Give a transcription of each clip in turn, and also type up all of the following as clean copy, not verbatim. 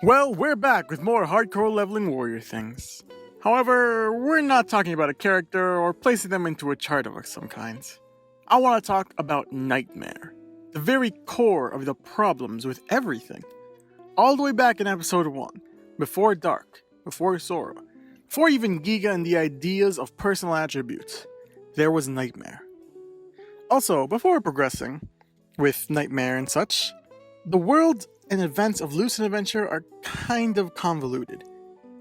Well, we're back with more hardcore leveling warrior things. However, we're not talking about a character or placing them into a chart of some kind. I want to talk about Nightmare, the very core of the problems with everything. All the way back in episode 1, before Dark, before Sora, before even Giga and the ideas of personal attributes, there was Nightmare. Also, before progressing with Nightmare and such, the world and events of Lucid Adventure are kind of convoluted.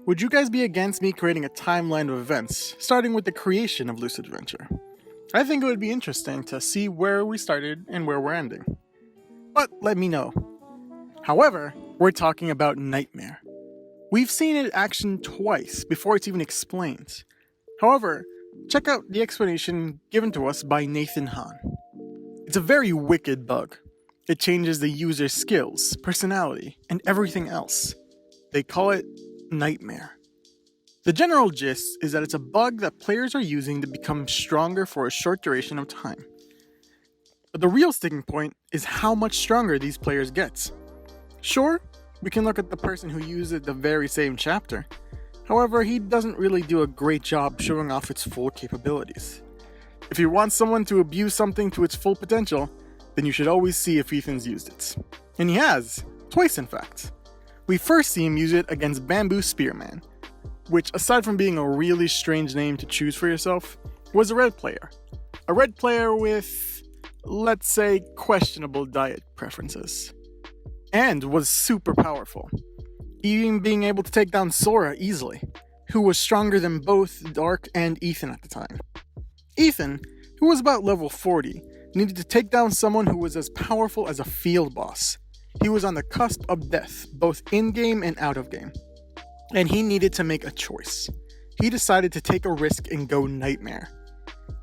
Would you guys be against me creating a timeline of events, starting with the creation of Lucid Adventure? I think it would be interesting to see where we started and where we're ending. But let me know. However, we're talking about Nightmare. We've seen it in action twice before it's even explained. However, check out the explanation given to us by Nathan Hahn. It's a very wicked bug. It changes the user's skills, personality, and everything else. They call it Nightmare. The general gist is that it's a bug that players are using to become stronger for a short duration of time. But the real sticking point is how much stronger these players get. Sure, we can look at the person who used it the very same chapter. However, he doesn't really do a great job showing off its full capabilities. If you want someone to abuse something to its full potential, then you should always see if Ethan's used it. And he has, twice in fact. We first see him use it against Bamboo Spearman, which aside from being a really strange name to choose for yourself, was a red player. A red player with, let's say, questionable diet preferences. And was super powerful, even being able to take down Sora easily, who was stronger than both Dark and Ethan at the time. Ethan, who was about level 40, needed to take down someone who was as powerful as a field boss. He was on the cusp of death, both in-game and out-of-game. And he needed to make a choice. He decided to take a risk and go Nightmare.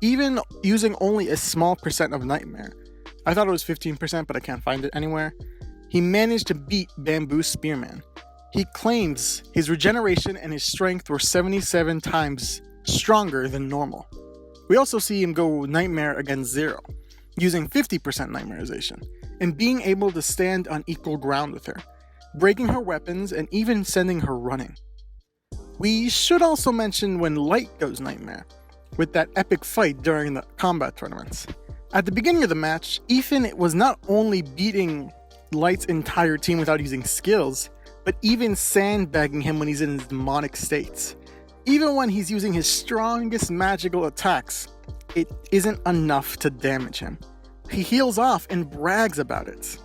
Even using only a small percent of Nightmare, I thought it was 15%, but I can't find it anywhere, he managed to beat Bamboo Spearman. He claims his regeneration and his strength were 77 times stronger than normal. We also see him go Nightmare against Zero, using 50% Nightmarization, and being able to stand on equal ground with her, breaking her weapons and even sending her running. We should also mention when Light goes Nightmare, with that epic fight during the combat tournaments. At the beginning of the match, Ethan was not only beating Light's entire team without using skills, but even sandbagging him when he's in his demonic states. Even when he's using his strongest magical attacks, it isn't enough to damage him. He heals off and brags about it.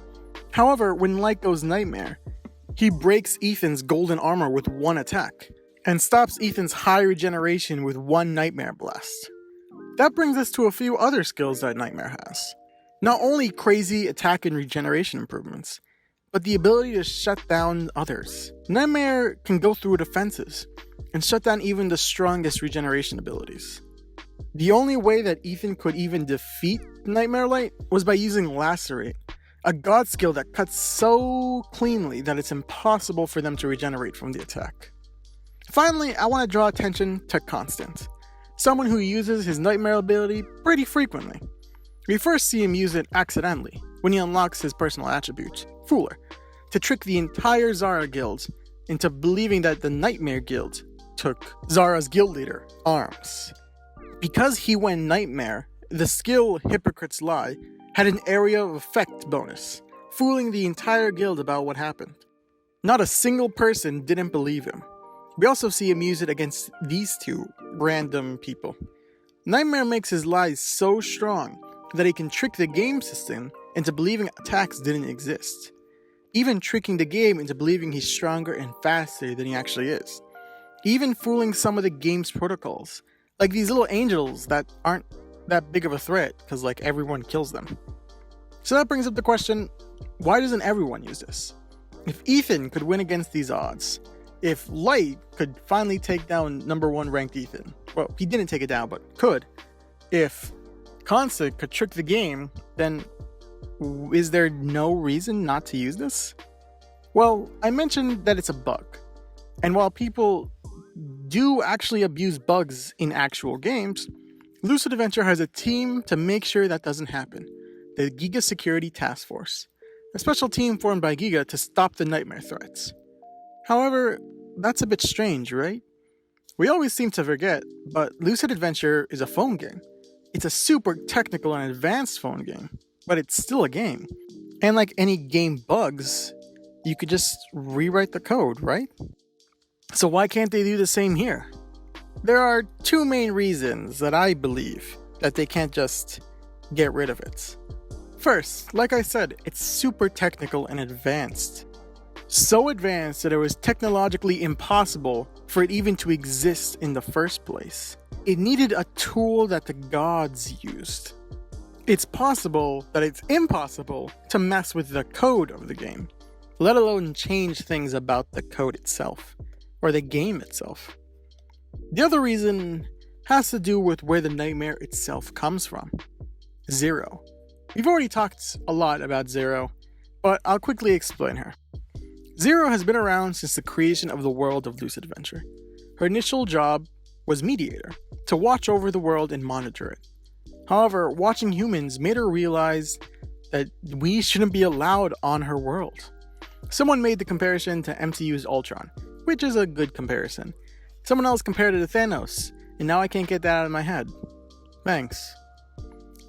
However, when Light goes Nightmare, he breaks Ethan's golden armor with one attack, and stops Ethan's high regeneration with one Nightmare Blast. That brings us to a few other skills that Nightmare has. Not only crazy attack and regeneration improvements, but the ability to shut down others. Nightmare can go through defenses, and shut down even the strongest regeneration abilities. The only way that Ethan could even defeat Nightmare Light was by using Lacerate, a god skill that cuts so cleanly that it's impossible for them to regenerate from the attack. Finally, I want to draw attention to Constant, someone who uses his Nightmare ability pretty frequently. We first see him use it accidentally, when he unlocks his personal attribute, Fooler, to trick the entire Zara guild into believing that the Nightmare Guild took Zara's guild leader, Arms. Because he went Nightmare, the skill Hypocrite's Lie had an area of effect bonus, fooling the entire guild about what happened. Not a single person didn't believe him. We also see him use it against these two random people. Nightmare makes his lies so strong that he can trick the game system into believing attacks didn't exist, even tricking the game into believing he's stronger and faster than he actually is. Even fooling some of the game's protocols, like these little angels that aren't that big of a threat because like everyone kills them. So that brings up the question, why doesn't everyone use this? If Ethan could win against these odds, if Light could finally take down number 1 ranked Ethan, well, he didn't take it down, but could. If Constant could trick the game, then is there no reason not to use this? Well, I mentioned that it's a bug. And while people do actually abuse bugs in actual games, Lucid Adventure has a team to make sure that doesn't happen. The Giga Security Task Force, a special team formed by Giga to stop the nightmare threats. However, that's a bit strange, right? We always seem to forget, but Lucid Adventure is a phone game. It's a super technical and advanced phone game, but it's still a game. And like any game bugs, you could just rewrite the code, right? So why can't they do the same here? There are two main reasons that I believe that they can't just get rid of it. First, like I said, it's super technical and advanced. So advanced that it was technologically impossible for it even to exist in the first place. It needed a tool that the gods used. It's possible that it's impossible to mess with the code of the game, let alone change things about the code itself, or the game itself. The other reason has to do with where the nightmare itself comes from. Zero. We've already talked a lot about Zero, but I'll quickly explain her. Zero has been around since the creation of the World of Lucid Adventure. Her initial job was mediator, to watch over the world and monitor it. However, watching humans made her realize that we shouldn't be allowed on her world. Someone made the comparison to MCU's Ultron, which is a good comparison. Someone else compared it to Thanos, and now I can't get that out of my head. Thanks.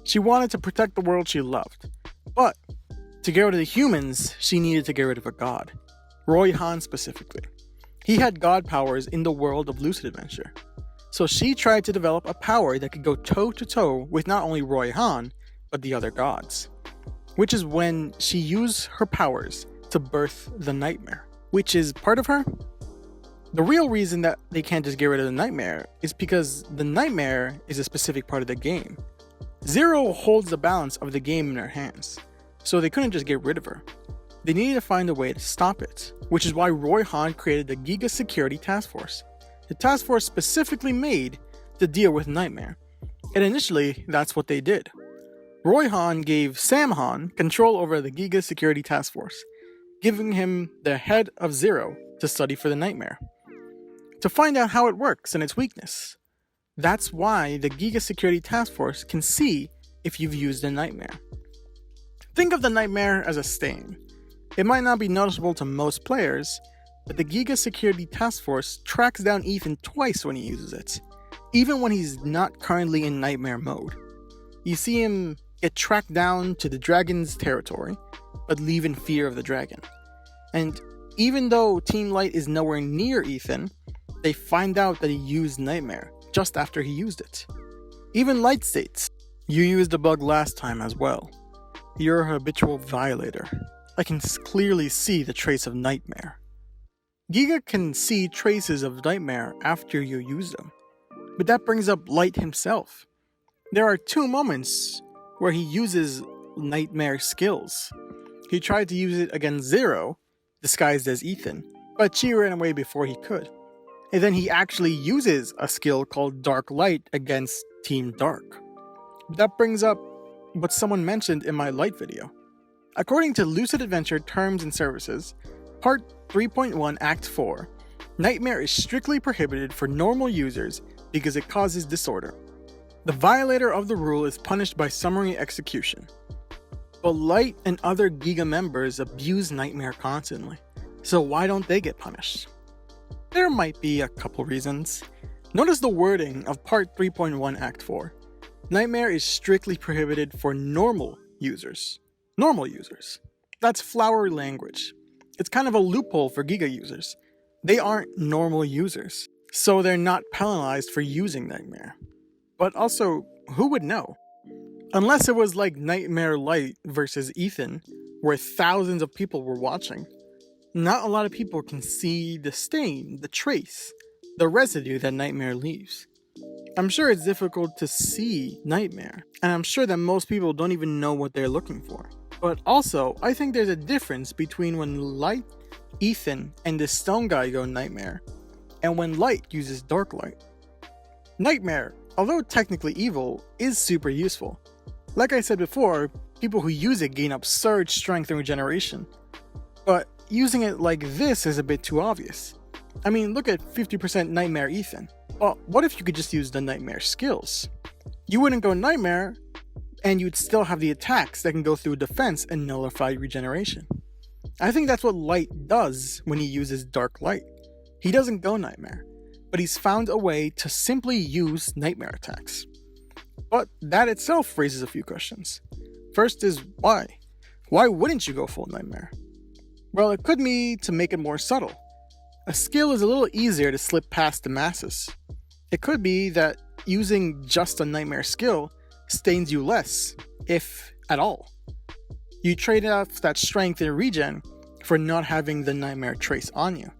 She wanted to protect the world she loved, but to get rid of the humans, she needed to get rid of a god. Roy Han specifically. He had god powers in the World of Lucid Adventure. So she tried to develop a power that could go toe-to-toe with not only Roy Han, but the other gods. Which is when she used her powers to birth the nightmare, which is part of her. The real reason that they can't just get rid of the nightmare is because the nightmare is a specific part of the game. Zero holds the balance of the game in her hands, so they couldn't just get rid of her. They needed to find a way to stop it, which is why Roy Han created the Giga Security Task Force. The task force specifically made to deal with Nightmare, and initially that's what they did. Roy Han gave Sam Han control over the Giga Security Task Force, giving him the head of Zero to study for the Nightmare, to find out how it works and its weakness. That's why the Giga Security Task Force can see if you've used a Nightmare. Think of the Nightmare as a stain. It might not be noticeable to most players, but the Giga Security Task Force tracks down Ethan twice when he uses it, even when he's not currently in Nightmare mode. You see him get tracked down to the dragon's territory, but leave in fear of the dragon. And even though Team Light is nowhere near Ethan, they find out that he used Nightmare just after he used it. Even Light states, "You used the bug last time as well. You're a habitual violator. I can clearly see the trace of Nightmare." Giga can see traces of Nightmare after you use them, but that brings up Light himself. There are two moments where he uses Nightmare skills. He tried to use it against Zero, disguised as Ethan, but she ran away before he could. And then he actually uses a skill called Dark Light against Team Dark. That brings up what someone mentioned in my Light video. According to Lucid Adventure Terms and Services, Part 3.1 Act 4, Nightmare is strictly prohibited for normal users because it causes disorder. The violator of the rule is punished by summary execution. But Light and other Giga members abuse Nightmare constantly, so why don't they get punished? There might be a couple reasons. Notice the wording of Part 3.1 Act 4. Nightmare is strictly prohibited for normal users. Normal users. That's flowery language. It's kind of a loophole for Giga users. They aren't normal users, so they're not penalized for using Nightmare. But also, who would know? Unless it was like Nightmare Light versus Ethan, where thousands of people were watching. Not a lot of people can see the stain, the trace, the residue that Nightmare leaves. I'm sure it's difficult to see Nightmare, and I'm sure that most people don't even know what they're looking for. But also, I think there's a difference between when Light, Ethan, and the stone guy go Nightmare, and when Light uses Dark Light. Nightmare, although technically evil, is super useful. Like I said before, people who use it gain up surge strength and regeneration. But using it like this is a bit too obvious. I mean, look at 50% Nightmare Ethan. Well, what if you could just use the Nightmare skills? You wouldn't go Nightmare, and you'd still have the attacks that can go through defense and nullify regeneration. I think that's what Light does when he uses Dark Light. He doesn't go Nightmare, but he's found a way to simply use Nightmare attacks. But that itself raises a few questions. First is why? Why wouldn't you go full Nightmare? Well, it could be to make it more subtle. A skill is a little easier to slip past the masses. It could be that using just a Nightmare skill stains you less, if at all. You trade off that strength and regen for not having the Nightmare trace on you.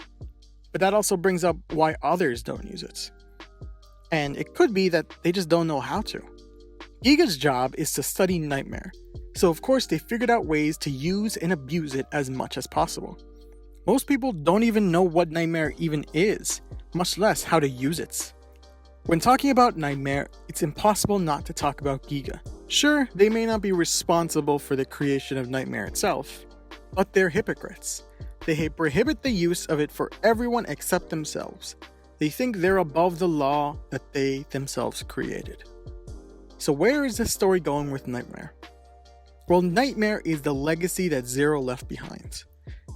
But that also brings up why others don't use it. And it could be that they just don't know how to. Giga's job is to study Nightmare, so of course they figured out ways to use and abuse it as much as possible. Most people don't even know what Nightmare even is, much less how to use it. When talking about Nightmare, it's impossible not to talk about Giga. Sure, they may not be responsible for the creation of Nightmare itself, but they're hypocrites. They prohibit the use of it for everyone except themselves. They think they're above the law that they themselves created. So where is this story going with Nightmare? Well, Nightmare is the legacy that Zero left behind.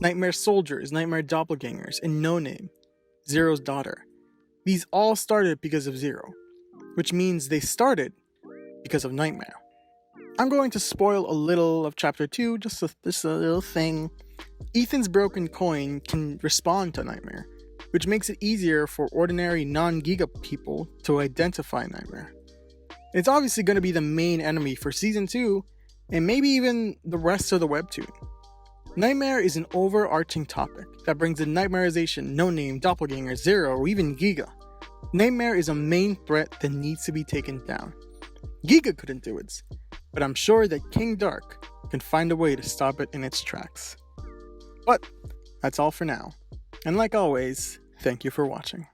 Nightmare soldiers, Nightmare doppelgangers, and No Name, Zero's daughter. These all started because of Zero, which means they started because of Nightmare. I'm going to spoil a little of Chapter 2, just a little thing. Ethan's broken coin can respond to Nightmare, which makes it easier for ordinary non-Giga people to identify Nightmare. It's obviously going to be the main enemy for Season 2, and maybe even the rest of the webtoon. Nightmare is an overarching topic that brings in Nightmarization, No Name, Doppelganger, Zero, or even Giga. Nightmare is a main threat that needs to be taken down. Giga couldn't do it, but I'm sure that King Dark can find a way to stop it in its tracks. But that's all for now, and like always, thank you for watching.